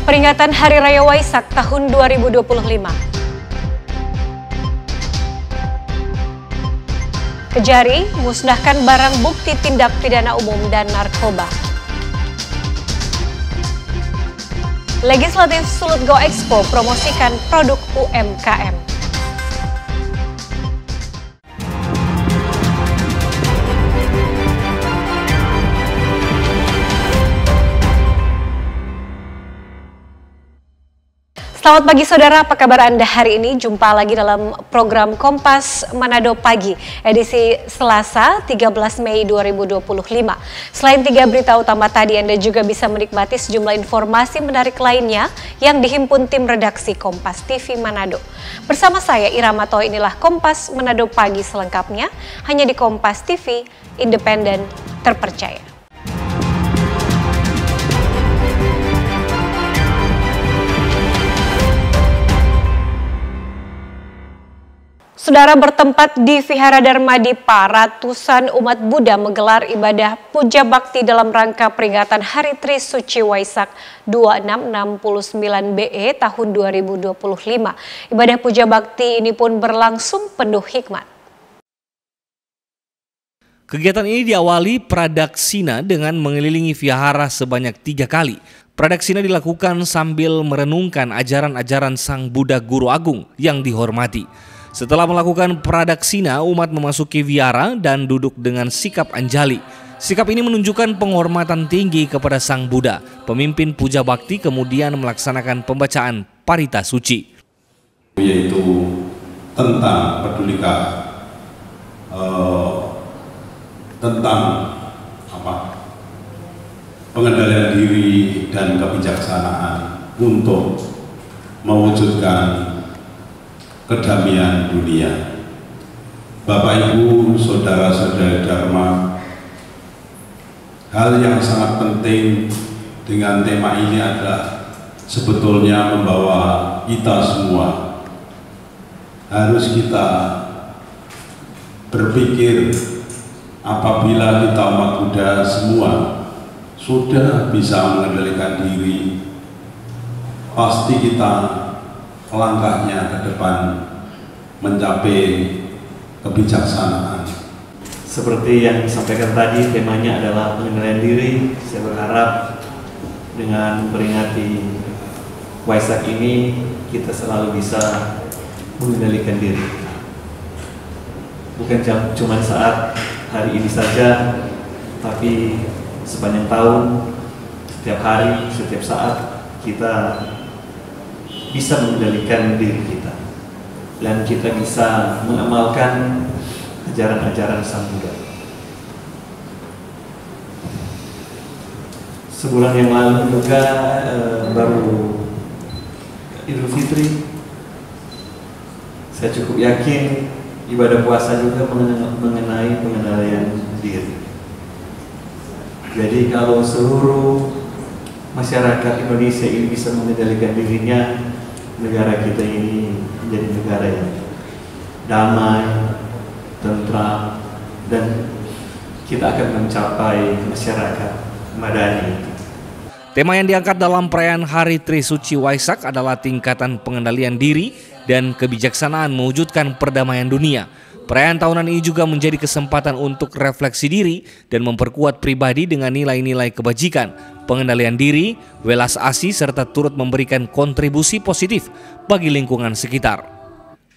Peringatan Hari Raya Waisak tahun 2025. Kejari musnahkan barang bukti tindak pidana umum dan narkoba. Legislatif Sulut Go Expo promosikan produk UMKM. Selamat pagi saudara, apa kabar Anda hari ini? Jumpa lagi dalam program Kompas Manado Pagi, edisi Selasa 13 Mei 2025. Selain 3 berita utama tadi, Anda juga bisa menikmati sejumlah informasi menarik lainnya yang dihimpun tim redaksi Kompas TV Manado. Bersama saya Irama Toh, inilah Kompas Manado Pagi selengkapnya, hanya di Kompas TV, independen, terpercaya. Saudara, bertempat di Vihara Dharma Dipa, ratusan umat Buddha menggelar ibadah puja bakti dalam rangka peringatan Hari Trisuci Waisak 2669 BE tahun 2025. Ibadah puja bakti ini pun berlangsung penuh hikmat. Kegiatan ini diawali pradaksina dengan mengelilingi vihara sebanyak 3 kali. Pradaksina dilakukan sambil merenungkan ajaran-ajaran Sang Buddha Guru Agung yang dihormati. Setelah melakukan pradaksina, umat memasuki vihara dan duduk dengan sikap anjali. Sikap ini menunjukkan penghormatan tinggi kepada Sang Buddha. Pemimpin puja bakti kemudian melaksanakan pembacaan parita suci. Yaitu tentang pedulikah, tentang pengendalian diri dan kebijaksanaan untuk mewujudkan kedamaian dunia. Bapak Ibu, saudara-saudari Dharma, hal yang sangat penting dengan tema ini adalah sebetulnya membawa kita semua, harus kita berpikir apabila kita umat Buddha semua sudah bisa mengendalikan diri, pasti kita langkahnya ke depan mencapai kebijaksanaan. Seperti yang disampaikan tadi, temanya adalah pengendalian diri. Saya berharap dengan memperingati Waisak ini kita selalu bisa mengendalikan diri. Bukan cuma saat hari ini saja, tapi sepanjang tahun, setiap hari, setiap saat kita bisa mengendalikan diri kita dan kita bisa mengamalkan ajaran-ajaran Sang Buddha. Sebulan yang lalu juga baru Idul Fitri. Saya cukup yakin ibadah puasa juga mengenai pengendalian diri. Jadi kalau seluruh masyarakat Indonesia ini bisa mengendalikan dirinya, negara kita ini menjadi negara yang damai, tentram, dan kita akan mencapai masyarakat madani. Tema yang diangkat dalam perayaan Hari Trisuci Waisak adalah tingkatan pengendalian diri dan kebijaksanaan mewujudkan perdamaian dunia. Perayaan tahunan ini juga menjadi kesempatan untuk refleksi diri dan memperkuat pribadi dengan nilai-nilai kebajikan, pengendalian diri, welas asih, serta turut memberikan kontribusi positif bagi lingkungan sekitar.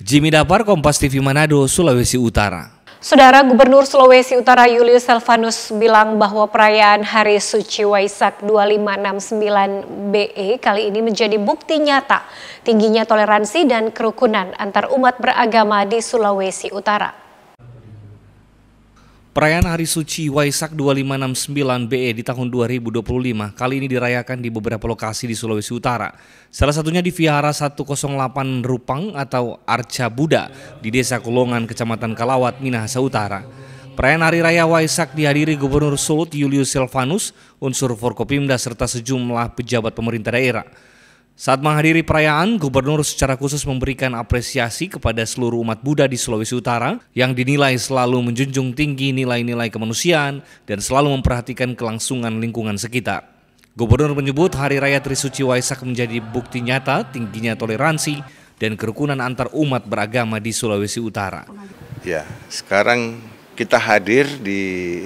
Jimmy Dapar, Kompas TV Manado, Sulawesi Utara. Saudara, Gubernur Sulawesi Utara Julius Selvanus bilang bahwa perayaan Hari Suci Waisak 2569 BE kali ini menjadi bukti nyata tingginya toleransi dan kerukunan antar umat beragama di Sulawesi Utara. Perayaan Hari Suci Waisak 2569 BE di tahun 2025 kali ini dirayakan di beberapa lokasi di Sulawesi Utara. Salah satunya di Vihara 108 Rupang atau Arca Buddha di Desa Kulongan, Kecamatan Kalawat, Minahasa Utara. Perayaan Hari Raya Waisak dihadiri Gubernur Sulut Julius Selvanus, unsur Forkopimda serta sejumlah pejabat pemerintah daerah. Saat menghadiri perayaan, Gubernur secara khusus memberikan apresiasi kepada seluruh umat Buddha di Sulawesi Utara yang dinilai selalu menjunjung tinggi nilai-nilai kemanusiaan dan selalu memperhatikan kelangsungan lingkungan sekitar. Gubernur menyebut Hari Raya Trisuci Waisak menjadi bukti nyata tingginya toleransi dan kerukunan antar umat beragama di Sulawesi Utara. Ya, sekarang kita hadir di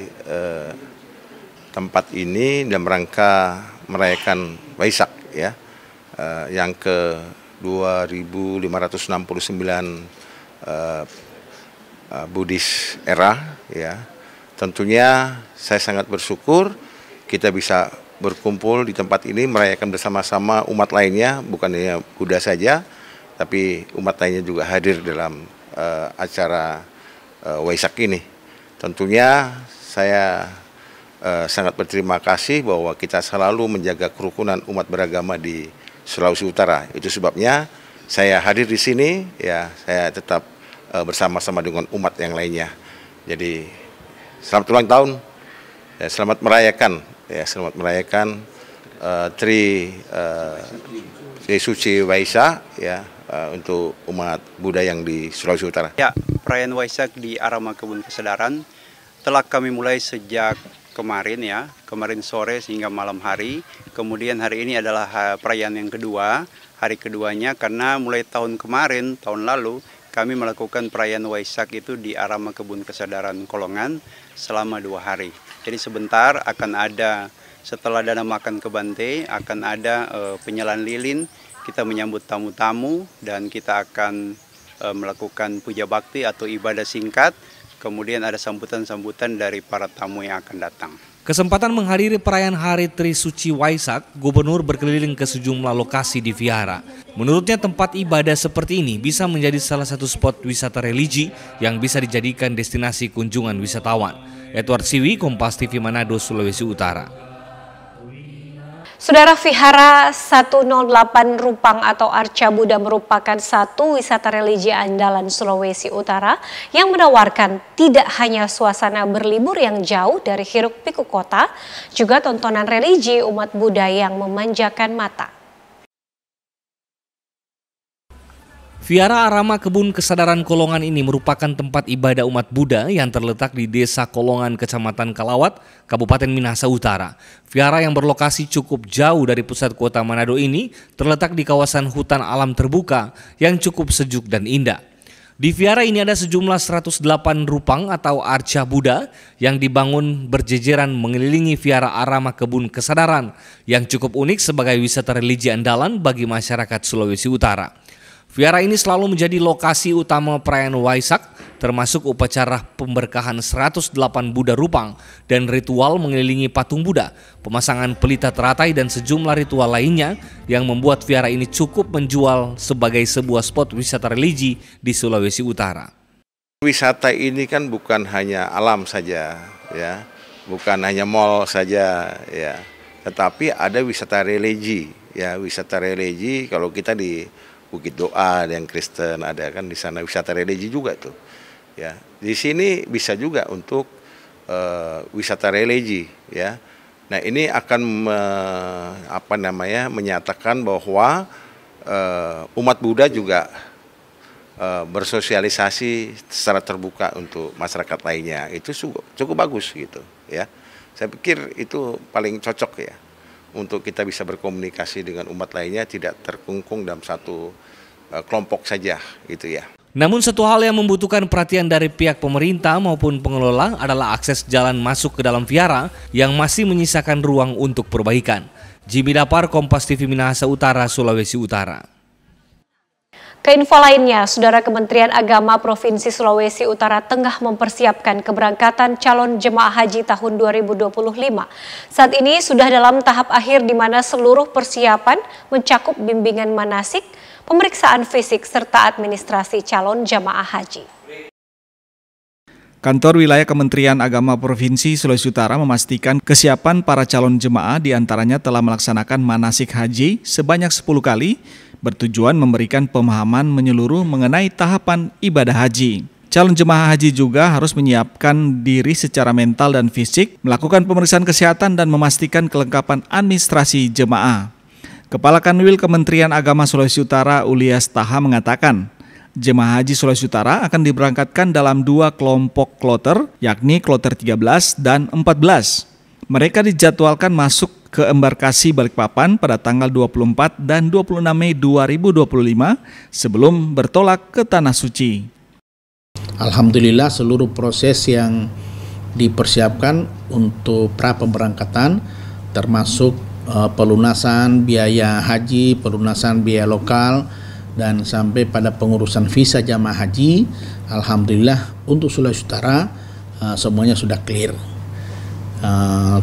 tempat ini dalam rangka merayakan Waisak ya, yang ke 2569 Buddhis era ya. Tentunya saya sangat bersyukur kita bisa berkumpul di tempat ini merayakan bersama-sama umat lainnya, bukan hanya Buddha saja, tapi umat lainnya juga hadir dalam acara Waisak ini. Tentunya saya sangat berterima kasih bahwa kita selalu menjaga kerukunan umat beragama di Sulawesi Utara. Itu sebabnya saya hadir di sini, ya saya tetap bersama-sama dengan umat yang lainnya. Jadi selamat ulang tahun, ya, selamat merayakan Trisuci Waisak ya, untuk umat Buddha yang di Sulawesi Utara. Ya, perayaan Waisak di Arama Kebun Kesedaran telah kami mulai sejak kemarin ya, kemarin sore sehingga malam hari. Kemudian hari ini adalah perayaan yang kedua, hari keduanya, karena mulai tahun kemarin, tahun lalu, kami melakukan perayaan Waisak itu di Arama Kebun Kesedaran Kolongan selama 2 hari. Jadi sebentar akan ada, setelah dana makan ke Bante, akan ada penyalaan lilin, kita menyambut tamu-tamu dan kita akan melakukan puja bakti atau ibadah singkat, kemudian ada sambutan-sambutan dari para tamu yang akan datang. Kesempatan menghadiri perayaan Hari Trisuci Waisak, Gubernur berkeliling ke sejumlah lokasi di vihara. Menurutnya tempat ibadah seperti ini bisa menjadi salah satu spot wisata religi yang bisa dijadikan destinasi kunjungan wisatawan. Edward Siwi, Kompas TV Manado, Sulawesi Utara. Saudara, Vihara 108 Rupang atau Arca Buddha merupakan satu wisata religi andalan Sulawesi Utara yang menawarkan tidak hanya suasana berlibur yang jauh dari hiruk-pikuk kota, juga tontonan religi umat Buddha yang memanjakan mata. Vihara Arama Kebun Kesadaran Kolongan ini merupakan tempat ibadah umat Buddha yang terletak di Desa Kolongan, Kecamatan Kalawat, Kabupaten Minahasa Utara. Vihara yang berlokasi cukup jauh dari pusat kota Manado ini terletak di kawasan hutan alam terbuka yang cukup sejuk dan indah. Di vihara ini ada sejumlah 108 rupang atau arca Buddha yang dibangun berjejeran mengelilingi Vihara Arama Kebun Kesadaran yang cukup unik sebagai wisata religi andalan bagi masyarakat Sulawesi Utara. Vihara ini selalu menjadi lokasi utama perayaan Waisak, termasuk upacara pemberkahan 108 Buddha Rupang dan ritual mengelilingi patung Buddha, pemasangan pelita teratai dan sejumlah ritual lainnya yang membuat vihara ini cukup menjual sebagai sebuah spot wisata religi di Sulawesi Utara. Wisata ini kan bukan hanya alam saja, ya, bukan hanya mall saja, ya, tetapi ada wisata religi, ya, wisata religi. Kalau kita di Bukit Doa yang Kristen ada kan di sana wisata religi juga tuh, ya. Di sini bisa juga untuk wisata religi, ya. Nah ini akan menyatakan bahwa umat Buddha juga bersosialisasi secara terbuka untuk masyarakat lainnya. Itu cukup bagus gitu, ya. Saya pikir itu paling cocok ya, untuk kita bisa berkomunikasi dengan umat lainnya, tidak terkungkung dalam satu kelompok saja gitu ya. Namun satu hal yang membutuhkan perhatian dari pihak pemerintah maupun pengelola adalah akses jalan masuk ke dalam vihara yang masih menyisakan ruang untuk perbaikan. Jimmy Dapar, Kompas TV Minahasa Utara, Sulawesi Utara. Keinfo lainnya, Saudara, Kementerian Agama Provinsi Sulawesi Utara tengah mempersiapkan keberangkatan calon jemaah haji tahun 2025. Saat ini sudah dalam tahap akhir di mana seluruh persiapan mencakup bimbingan manasik, pemeriksaan fisik, serta administrasi calon jemaah haji. Kantor Wilayah Kementerian Agama Provinsi Sulawesi Utara memastikan kesiapan para calon jemaah diantaranya telah melaksanakan manasik haji sebanyak 10 kali, bertujuan memberikan pemahaman menyeluruh mengenai tahapan ibadah haji. Calon jemaah haji juga harus menyiapkan diri secara mental dan fisik, melakukan pemeriksaan kesehatan dan memastikan kelengkapan administrasi jemaah. Kepala Kanwil Kementerian Agama Sulawesi Utara Ulias Taha mengatakan, jemaah haji Sulawesi Utara akan diberangkatkan dalam 2 kelompok kloter, yakni kloter 13 dan 14. Mereka dijadwalkan masuk ke embarkasi Balikpapan pada tanggal 24 dan 26 Mei 2025 sebelum bertolak ke Tanah Suci. Alhamdulillah seluruh proses yang dipersiapkan untuk pra pemberangkatan termasuk pelunasan biaya haji, pelunasan biaya lokal, dan sampai pada pengurusan visa jamaah haji, alhamdulillah untuk Sulawesi Utara semuanya sudah clear.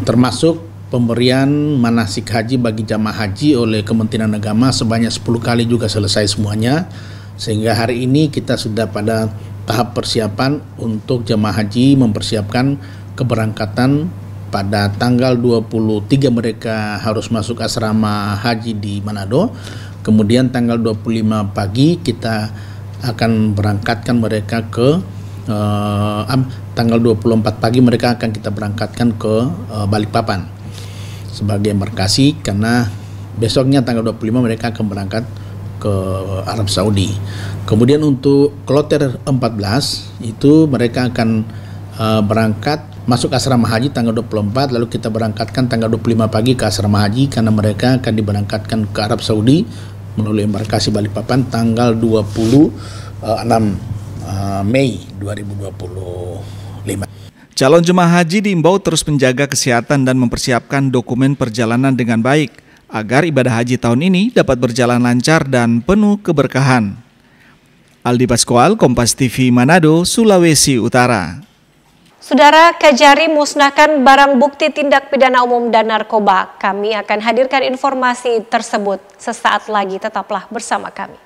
Termasuk pemberian manasik haji bagi jamaah haji oleh Kementerian Agama sebanyak 10 kali juga selesai semuanya, sehingga hari ini kita sudah pada tahap persiapan untuk jamaah haji mempersiapkan keberangkatan. Pada tanggal 23 mereka harus masuk asrama haji di Manado. Kemudian tanggal 25 pagi kita akan berangkatkan mereka ke tanggal 24 pagi mereka akan kita berangkatkan ke Balikpapan sebagai embarkasi, karena besoknya tanggal 25 mereka akan berangkat ke Arab Saudi. Kemudian untuk kloter 14 itu mereka akan berangkat masuk asrama haji tanggal 24, lalu kita berangkatkan tanggal 25 pagi ke asrama haji karena mereka akan diberangkatkan ke Arab Saudi melalui embarkasi Balikpapan tanggal 26 Mei 2025. Calon jemaah haji diimbau terus menjaga kesehatan dan mempersiapkan dokumen perjalanan dengan baik agar ibadah haji tahun ini dapat berjalan lancar dan penuh keberkahan. Aldi Pascual, Kompas TV Manado, Sulawesi Utara. Saudara, Kajari musnahkan barang bukti tindak pidana umum dan narkoba. Kami akan hadirkan informasi tersebut sesaat lagi. Tetaplah bersama kami.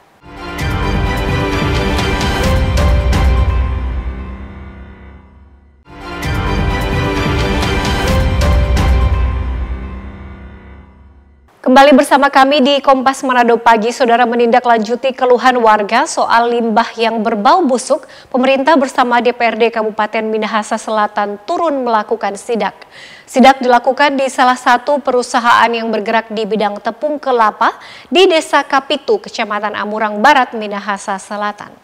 Kembali bersama kami di Kompas Manado Pagi, Saudara. Menindaklanjuti keluhan warga soal limbah yang berbau busuk, pemerintah bersama DPRD Kabupaten Minahasa Selatan turun melakukan sidak. Sidak dilakukan di salah satu perusahaan yang bergerak di bidang tepung kelapa di Desa Kapitu, Kecamatan Amurang Barat, Minahasa Selatan.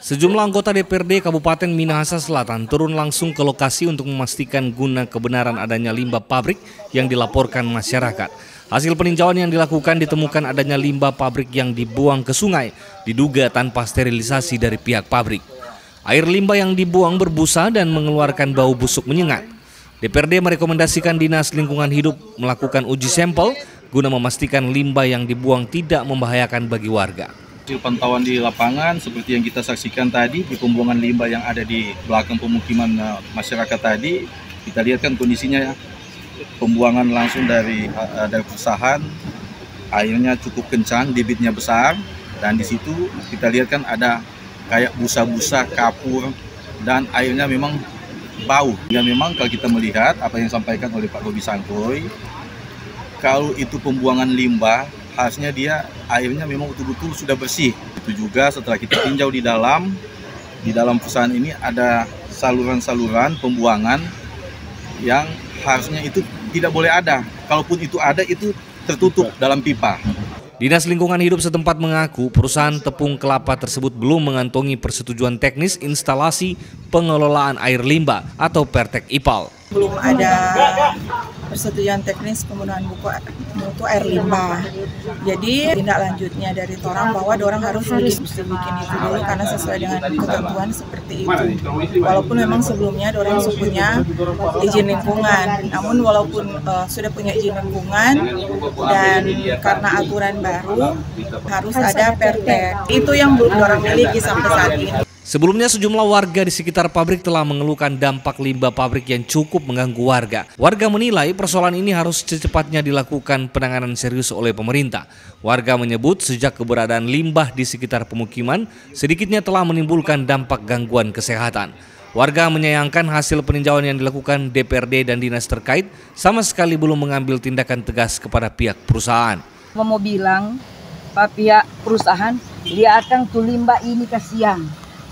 Sejumlah anggota DPRD Kabupaten Minahasa Selatan turun langsung ke lokasi untuk memastikan guna kebenaran adanya limbah pabrik yang dilaporkan masyarakat. Hasil peninjauan yang dilakukan ditemukan adanya limbah pabrik yang dibuang ke sungai, diduga tanpa sterilisasi dari pihak pabrik. Air limbah yang dibuang berbusa dan mengeluarkan bau busuk menyengat. DPRD merekomendasikan Dinas Lingkungan Hidup melakukan uji sampel guna memastikan limbah yang dibuang tidak membahayakan bagi warga. Hasil pantauan di lapangan seperti yang kita saksikan tadi di pembuangan limbah yang ada di belakang pemukiman masyarakat tadi, kita lihat kan kondisinya ya, pembuangan langsung dari perusahaan, airnya cukup kencang, debitnya besar, dan di situ kita lihat kan ada kayak busa-busa, kapur, dan airnya memang bau. Ya memang kalau kita melihat apa yang disampaikan oleh Pak Robi Sangkoy, kalau itu pembuangan limbah, harusnya dia airnya memang betul-betul sudah bersih. Itu juga setelah kita tinjau di dalam perusahaan ini ada saluran-saluran pembuangan yang harusnya itu tidak boleh ada. Kalaupun itu ada, itu tertutup dalam pipa. Dinas Lingkungan Hidup setempat mengaku perusahaan tepung kelapa tersebut belum mengantongi persetujuan teknis instalasi pengelolaan air limbah atau Pertek IPAL. Belum ada persetujuan teknis penggunaan mutu air limbah. Jadi tindak lanjutnya dari orang bahwa orang harus bikin itu dulu karena sesuai dengan ketentuan seperti itu. Walaupun memang sebelumnya orang punya izin lingkungan, namun walaupun sudah punya izin lingkungan dan karena aturan baru harus ada Pertek. Itu yang belum orang miliki sampai saat ini. Sebelumnya sejumlah warga di sekitar pabrik telah mengeluhkan dampak limbah pabrik yang cukup mengganggu warga. Warga menilai persoalan ini harus secepatnya dilakukan penanganan serius oleh pemerintah. Warga menyebut sejak keberadaan limbah di sekitar pemukiman sedikitnya telah menimbulkan dampak gangguan kesehatan. Warga menyayangkan hasil peninjauan yang dilakukan DPRD dan dinas terkait sama sekali belum mengambil tindakan tegas kepada pihak perusahaan. Mau bilang Pak pihak perusahaan dia akan tuh limbah ini kasihan.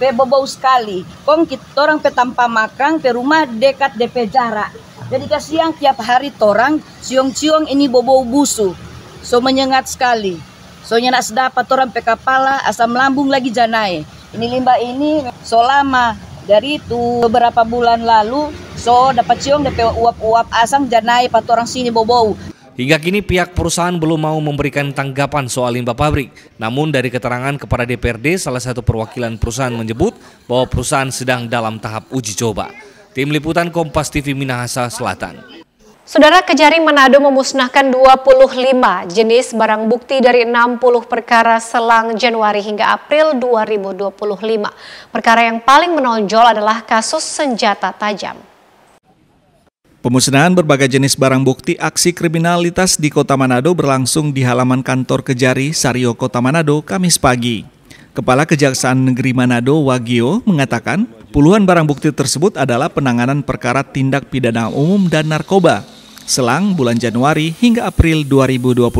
Bau sekali, kong kita orang petampa makan ke rumah dekat DP jarak. Jadi kasihan tiap hari torang ciong-ciong ini bau busuk, so menyengat sekali. Soalnya nak sedapat orang pe kepala asam lambung lagi janai. Ini limbah ini so lama Dari itu beberapa bulan lalu dapat ciong DP uap-uap asam janai pat orang sini bobou. Hingga kini pihak perusahaan belum mau memberikan tanggapan soal limbah pabrik. Namun dari keterangan kepada DPRD, salah satu perwakilan perusahaan menyebut bahwa perusahaan sedang dalam tahap uji coba. Tim Liputan Kompas TV Minahasa Selatan. Saudara, Kejari Manado memusnahkan 25 jenis barang bukti dari 60 perkara selang Januari hingga April 2025. Perkara yang paling menonjol adalah kasus senjata tajam. Pemusnahan berbagai jenis barang bukti aksi kriminalitas di Kota Manado berlangsung di halaman kantor Kejari Sario Kota Manado Kamis pagi. Kepala Kejaksaan Negeri Manado Wagio mengatakan puluhan barang bukti tersebut adalah penanganan perkara tindak pidana umum dan narkoba selang bulan Januari hingga April 2025.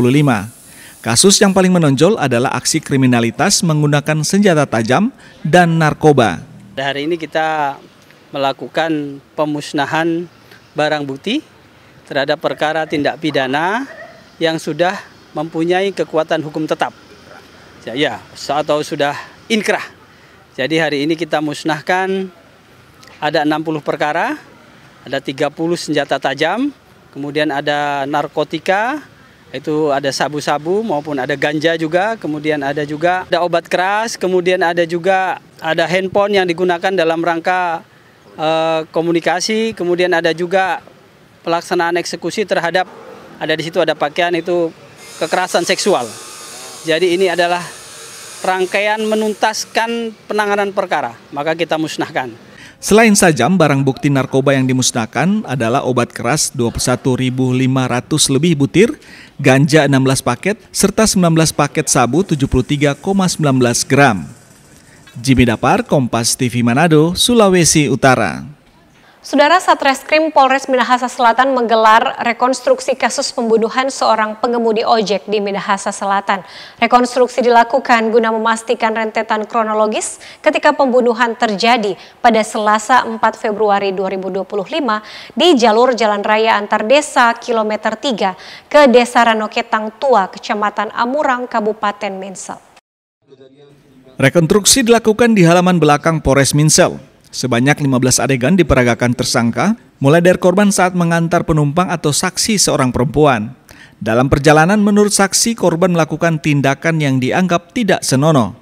Kasus yang paling menonjol adalah aksi kriminalitas menggunakan senjata tajam dan narkoba. Hari ini kita melakukan pemusnahan barang bukti terhadap perkara tindak pidana yang sudah mempunyai kekuatan hukum tetap. Ya, atau sudah inkrah. Jadi hari ini kita musnahkan ada 60 perkara, ada 30 senjata tajam, kemudian ada narkotika, itu ada sabu-sabu maupun ada ganja juga, kemudian ada juga ada obat keras, kemudian ada juga ada handphone yang digunakan dalam rangka komunikasi, kemudian ada juga pelaksanaan eksekusi terhadap, ada di situ ada pakaian itu kekerasan seksual. Jadi ini adalah rangkaian menuntaskan penanganan perkara, maka kita musnahkan. Selain sajam, barang bukti narkoba yang dimusnahkan adalah obat keras 21.500 lebih butir, ganja 16 paket, serta 19 paket sabu 73,19 gram. Jimmy Dapar, Kompas TV Manado, Sulawesi Utara. Saudara, Satreskrim Polres Minahasa Selatan menggelar rekonstruksi kasus pembunuhan seorang pengemudi ojek di Minahasa Selatan. Rekonstruksi dilakukan guna memastikan rentetan kronologis ketika pembunuhan terjadi pada Selasa 4 Februari 2025 di jalur Jalan Raya antar desa kilometer 3 ke Desa Ranoketang Tua, Kecamatan Amurang, Kabupaten Minsel. Rekonstruksi dilakukan di halaman belakang Polres Minsel. Sebanyak 15 adegan diperagakan tersangka, mulai dari korban saat mengantar penumpang atau saksi seorang perempuan. Dalam perjalanan, menurut saksi, korban melakukan tindakan yang dianggap tidak senonoh.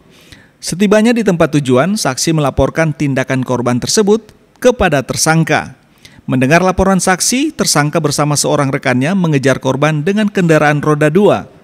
Setibanya di tempat tujuan, saksi melaporkan tindakan korban tersebut kepada tersangka. Mendengar laporan saksi, tersangka bersama seorang rekannya mengejar korban dengan kendaraan roda 2.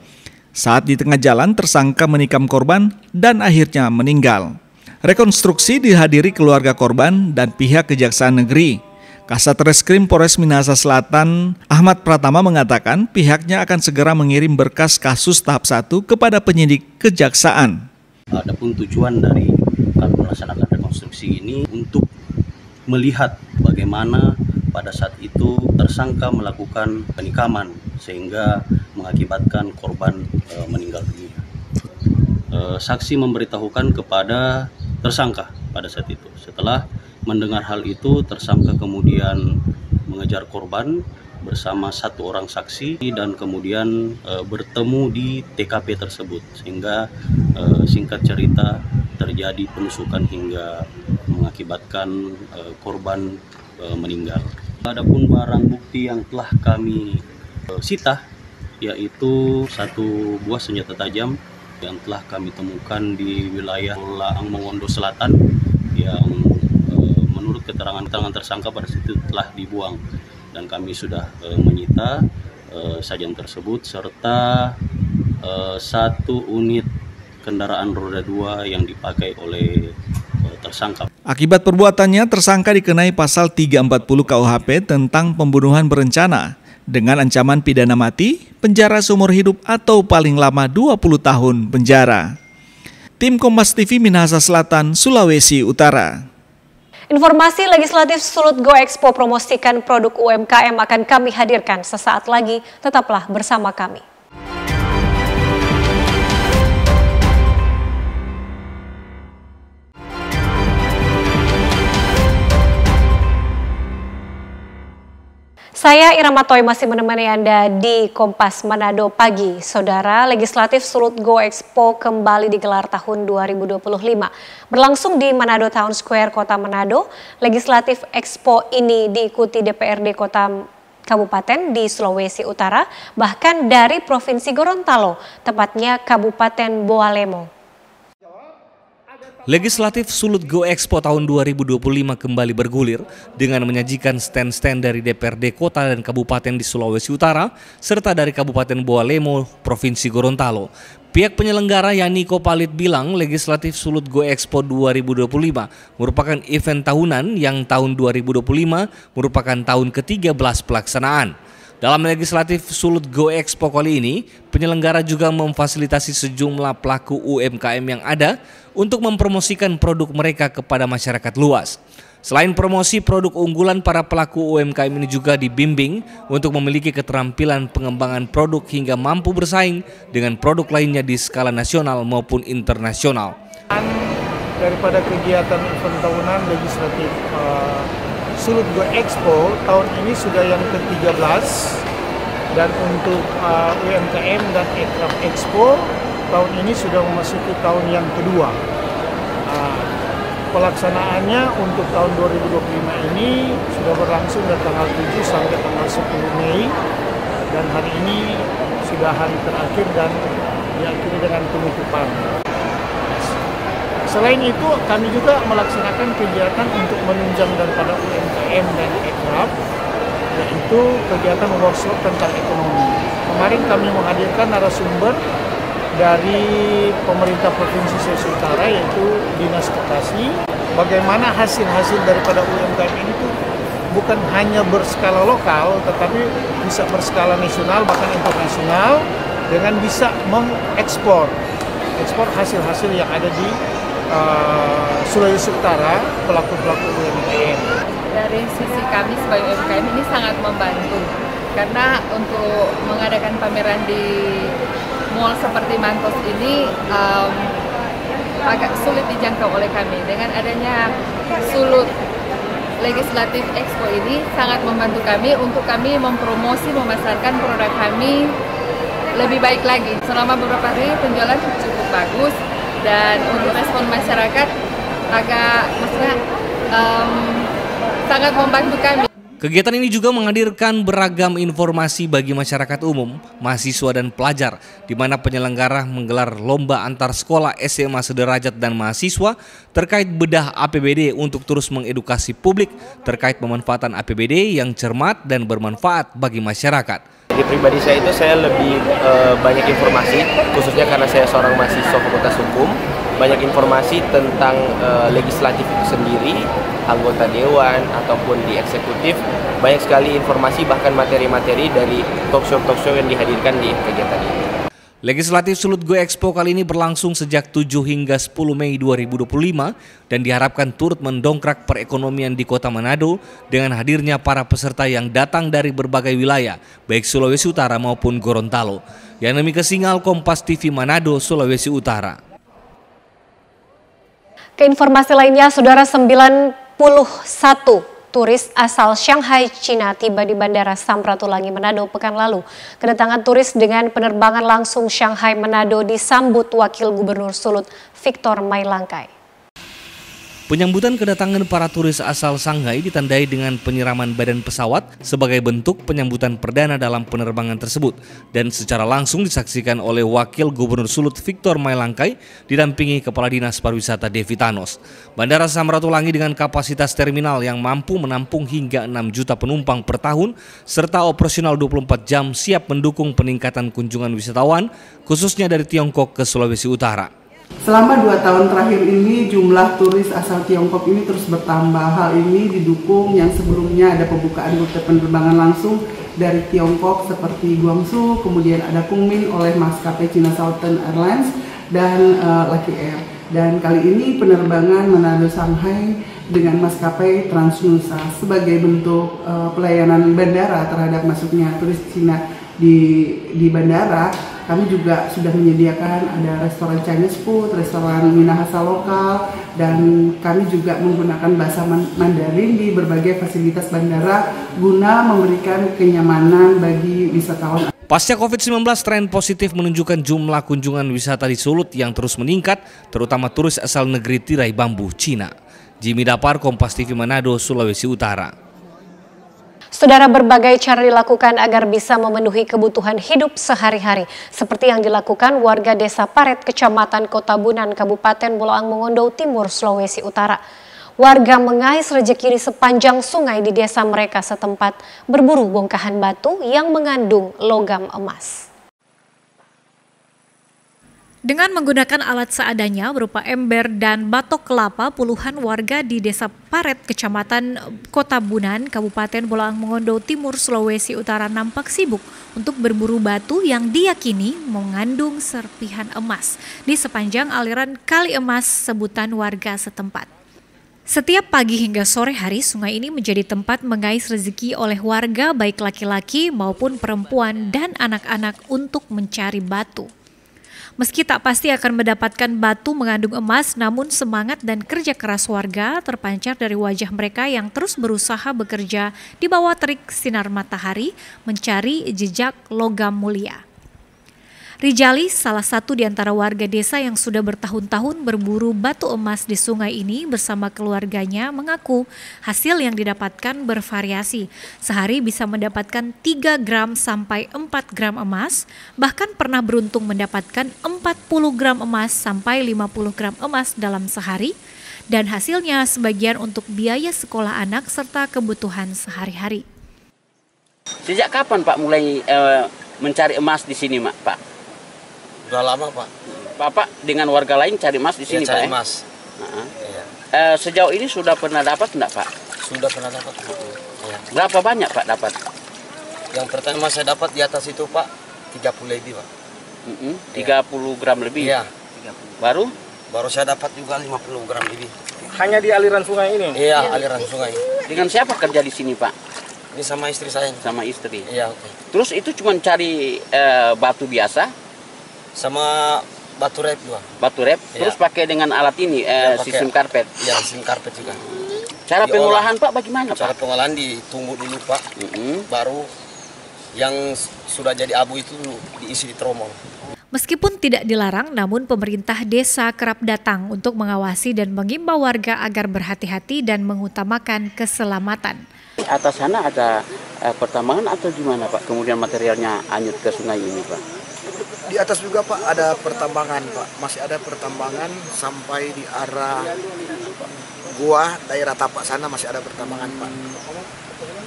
Saat di tengah jalan, tersangka menikam korban dan akhirnya meninggal. Rekonstruksi dihadiri keluarga korban dan pihak Kejaksaan Negeri. Kasat Reskrim Polres Minahasa Selatan, Ahmad Pratama mengatakan pihaknya akan segera mengirim berkas kasus tahap 1 kepada penyidik Kejaksaan. Adapun tujuan dari kami melaksanakan rekonstruksi ini untuk melihat bagaimana pada saat itu tersangka melakukan penikaman sehingga mengakibatkan korban meninggal dunia. Saksi memberitahukan kepada tersangka pada saat itu. Setelah mendengar hal itu, tersangka kemudian mengejar korban bersama satu orang saksi dan kemudian bertemu di TKP tersebut, sehingga singkat cerita terjadi penusukan hingga mengakibatkan korban meninggal. Adapun barang bukti yang telah kami sita yaitu satu buah senjata tajam yang telah kami temukan di wilayah Laang Mongondo Selatan yang menurut keterangan tersangka pada situ telah dibuang, dan kami sudah menyita sajian tersebut serta satu unit kendaraan roda 2 yang dipakai oleh tersangka. Akibat perbuatannya, tersangka dikenai pasal 340 KUHP tentang pembunuhan berencana dengan ancaman pidana mati, penjara seumur hidup atau paling lama 20 tahun penjara. Tim Kompas TV Minahasa Selatan, Sulawesi Utara. Informasi legislatif Sulut Go Expo promosikan produk UMKM akan kami hadirkan sesaat lagi. Tetaplah bersama kami. Saya Irama Toy masih menemani Anda di Kompas Manado Pagi. Saudara, Legislatif Sulut Go Expo kembali digelar tahun 2025. Berlangsung di Manado Town Square, Kota Manado, Legislatif Expo ini diikuti DPRD Kota Kabupaten di Sulawesi Utara, bahkan dari Provinsi Gorontalo, tepatnya Kabupaten Boalemo. Legislatif Sulut Go Expo tahun 2025 kembali bergulir dengan menyajikan stand-stand dari DPRD Kota dan Kabupaten di Sulawesi Utara serta dari Kabupaten Boalemo, Provinsi Gorontalo. Pihak penyelenggara yakni Kopalit bilang Legislatif Sulut Go Expo 2025 merupakan event tahunan yang tahun 2025 merupakan tahun ke-13 pelaksanaan. Dalam Legislatif Sulut Go Expo kali ini, penyelenggara juga memfasilitasi sejumlah pelaku UMKM yang ada untuk mempromosikan produk mereka kepada masyarakat luas. Selain promosi produk unggulan, para pelaku UMKM ini juga dibimbing untuk memiliki keterampilan pengembangan produk hingga mampu bersaing dengan produk lainnya di skala nasional maupun internasional. Daripada kegiatan event tahunan Legislatif Sulut Go Expo tahun ini sudah yang ke-13, dan untuk UMKM dan Aircraft Expo tahun ini sudah memasuki tahun yang kedua. Pelaksanaannya untuk tahun 2025 ini sudah berlangsung dari tanggal 7 sampai tanggal 10 Mei, dan hari ini sudah hari terakhir dan diakhiri dengan penutupan. Selain itu, kami juga melaksanakan kegiatan untuk menunjang daripada UMKM dan Aircraft, yaitu kegiatan workshop tentang ekonomi. Kemarin kami menghadirkan narasumber dari pemerintah Provinsi Sulawesi Utara, yaitu Dinas Koperasi, bagaimana hasil-hasil daripada UMKM ini tuh bukan hanya berskala lokal, tetapi bisa berskala nasional bahkan internasional, dengan bisa mengekspor hasil-hasil yang ada di Sulawesi Utara, pelaku-pelaku UMKM. Dari sisi kami sebagai UMKM ini sangat membantu, karena untuk mengadakan pameran di mall seperti Mantos ini agak sulit dijangkau oleh kami. Dengan adanya Sulut Legislatif Expo ini sangat membantu kami untuk kami mempromosi, memasarkan produk kami lebih baik lagi. Selama beberapa hari penjualan cukup bagus, dan untuk respon masyarakat sangat membantu kami. Kegiatan ini juga menghadirkan beragam informasi bagi masyarakat umum, mahasiswa dan pelajar, di mana penyelenggara menggelar lomba antar sekolah SMA sederajat dan mahasiswa terkait bedah APBD untuk terus mengedukasi publik terkait pemanfaatan APBD yang cermat dan bermanfaat bagi masyarakat. Di pribadi saya itu saya lebih banyak informasi, khususnya karena saya seorang mahasiswa Fakultas Hukum, banyak informasi tentang legislatif itu sendiri, anggota dewan ataupun di eksekutif, banyak sekali informasi bahkan materi-materi dari talk show yang dihadirkan di kegiatan ini. Legislatif Sulut Go Expo kali ini berlangsung sejak 7 hingga 10 Mei 2025 dan diharapkan turut mendongkrak perekonomian di Kota Manado dengan hadirnya para peserta yang datang dari berbagai wilayah, baik Sulawesi Utara maupun Gorontalo. Yanemi Kesingal, Kompas TV Manado, Sulawesi Utara. Ke informasi lainnya, Saudara, 91 turis asal Shanghai, Cina tiba di Bandara Samratulangi Manado pekan lalu. Kedatangan turis dengan penerbangan langsung Shanghai Manado disambut Wakil Gubernur Sulut Victor Mailangkai. Penyambutan kedatangan para turis asal Shanghai ditandai dengan penyiraman badan pesawat sebagai bentuk penyambutan perdana dalam penerbangan tersebut, dan secara langsung disaksikan oleh Wakil Gubernur Sulut Victor Mailangkai didampingi Kepala Dinas Pariwisata Devi Thanos. Bandara Samratulangi dengan kapasitas terminal yang mampu menampung hingga 6 juta penumpang per tahun serta operasional 24 jam siap mendukung peningkatan kunjungan wisatawan khususnya dari Tiongkok ke Sulawesi Utara. Selama 2 tahun terakhir ini jumlah turis asal Tiongkok ini terus bertambah. Hal ini didukung yang sebelumnya ada pembukaan rute penerbangan langsung dari Tiongkok seperti Guangzhou, kemudian ada Kunming oleh maskapai China Southern Airlines dan Lucky Air. Dan kali ini penerbangan Manado Shanghai dengan maskapai Transnusa sebagai bentuk pelayanan bandara terhadap masuknya turis Cina di bandara, kami juga sudah menyediakan ada restoran Chinese food, restoran Minahasa lokal, dan kami juga menggunakan bahasa Mandarin di berbagai fasilitas bandara guna memberikan kenyamanan bagi wisatawan. Pasca COVID-19, tren positif menunjukkan jumlah kunjungan wisata di Sulut yang terus meningkat, terutama turis asal negeri tirai bambu, Cina. Jimmy Dapar, Kompas TV Manado, Sulawesi Utara. Saudara, berbagai cara dilakukan agar bisa memenuhi kebutuhan hidup sehari-hari, seperti yang dilakukan warga Desa Paret, Kecamatan Kota Bunan, Kabupaten Bolaang Mongondo Timur, Sulawesi Utara. Warga mengais rezeki di sepanjang sungai di desa mereka setempat, berburu bongkahan batu yang mengandung logam emas. Dengan menggunakan alat seadanya berupa ember dan batok kelapa, puluhan warga di Desa Paret, Kecamatan Kota Bunan, Kabupaten Bolaang Mongondo Timur, Sulawesi Utara nampak sibuk untuk berburu batu yang diyakini mengandung serpihan emas di sepanjang aliran Kali Emas, sebutan warga setempat. Setiap pagi hingga sore hari, sungai ini menjadi tempat mengais rezeki oleh warga baik laki-laki maupun perempuan dan anak-anak untuk mencari batu. Meski tak pasti akan mendapatkan batu mengandung emas, namun semangat dan kerja keras warga terpancar dari wajah mereka yang terus berusaha bekerja di bawah terik sinar matahari mencari jejak logam mulia. Rijali, salah satu di antara warga desa yang sudah bertahun-tahun berburu batu emas di sungai ini bersama keluarganya, mengaku hasil yang didapatkan bervariasi. Sehari bisa mendapatkan 3 gram sampai 4 gram emas, bahkan pernah beruntung mendapatkan 40 gram emas sampai 50 gram emas dalam sehari, dan hasilnya sebagian untuk biaya sekolah anak serta kebutuhan sehari-hari. Sejak kapan Pak mulai mencari emas di sini, Pak? Udah lama, Pak. Bapak dengan warga lain cari emas di sini, ya, cari Pak? emas. Iya. Sejauh ini sudah pernah dapat enggak, Pak? Sudah pernah dapat. Ya. Berapa banyak, Pak, dapat? Yang pertama saya dapat di atas itu, Pak, 30 lebih, Pak. 30 gram lebih? Iya. Baru? Baru saya dapat juga 50 gram lebih. Hanya di aliran sungai ini? Iya, aliran sungai. Dengan siapa kerja di sini, Pak? Ini sama istri saya. Sama istri? Iya, oke. Terus itu cuma cari batu biasa? Sama batu rep juga. Batu rep, terus pakai dengan alat ini, sistem karpet? Iya, sistem karpet juga. Cara pengolahan, Pak, bagaimana, Pak? Cara pengolahan ditumbuk dulu, Pak. Baru yang sudah jadi abu itu diisi di tromol. Meskipun tidak dilarang, namun pemerintah desa kerap datang untuk mengawasi dan mengimbau warga agar berhati-hati dan mengutamakan keselamatan. Atas sana ada pertambangan atau gimana, Pak? Kemudian materialnya hanyut ke sungai ini, Pak? Di atas juga, Pak, ada pertambangan, Pak. Masih ada pertambangan sampai di arah gua, daerah Tapak sana masih ada pertambangan, Pak.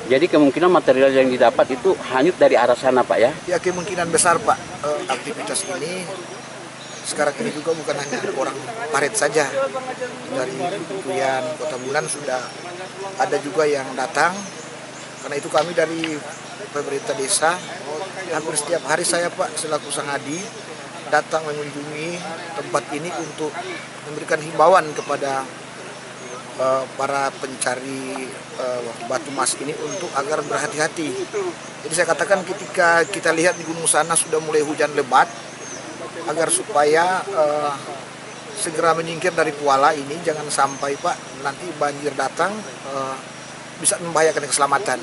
Jadi kemungkinan material yang didapat itu hanyut dari arah sana, Pak, ya? Ya, kemungkinan besar, Pak. Aktivitas ini sekarang ini juga bukan hanya orang Paret saja. Dari Kuyan, Kota Bulan sudah ada juga yang datang. Karena itu kami dari pemerintah desa, hampir setiap hari saya, Pak, selaku Sangadi, datang mengunjungi tempat ini untuk memberikan himbauan kepada para pencari batu emas ini untuk agar berhati-hati. Jadi saya katakan ketika kita lihat di gunung sana sudah mulai hujan lebat, agar supaya segera menyingkir dari kuala ini, jangan sampai, Pak, nanti banjir datang bisa membahayakan keselamatan.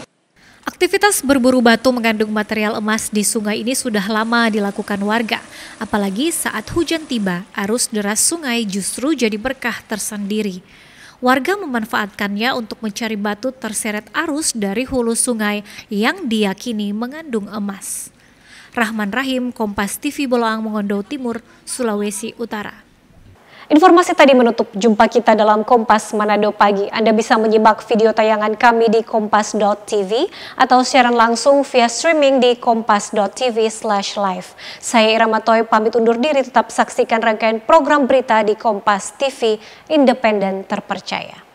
Aktivitas berburu batu mengandung material emas di sungai ini sudah lama dilakukan warga. Apalagi saat hujan tiba, arus deras sungai justru jadi berkah tersendiri. Warga memanfaatkannya untuk mencari batu terseret arus dari hulu sungai yang diyakini mengandung emas. Rahman Rahim, Kompas TV Bolaang Mongondo Timur, Sulawesi Utara. Informasi tadi menutup jumpa kita dalam Kompas Manado Pagi. Anda bisa menyimak video tayangan kami di kompas.tv atau siaran langsung via streaming di kompas.tv/live. Saya Ira Matoy pamit undur diri, tetap saksikan rangkaian program berita di Kompas TV, independen terpercaya.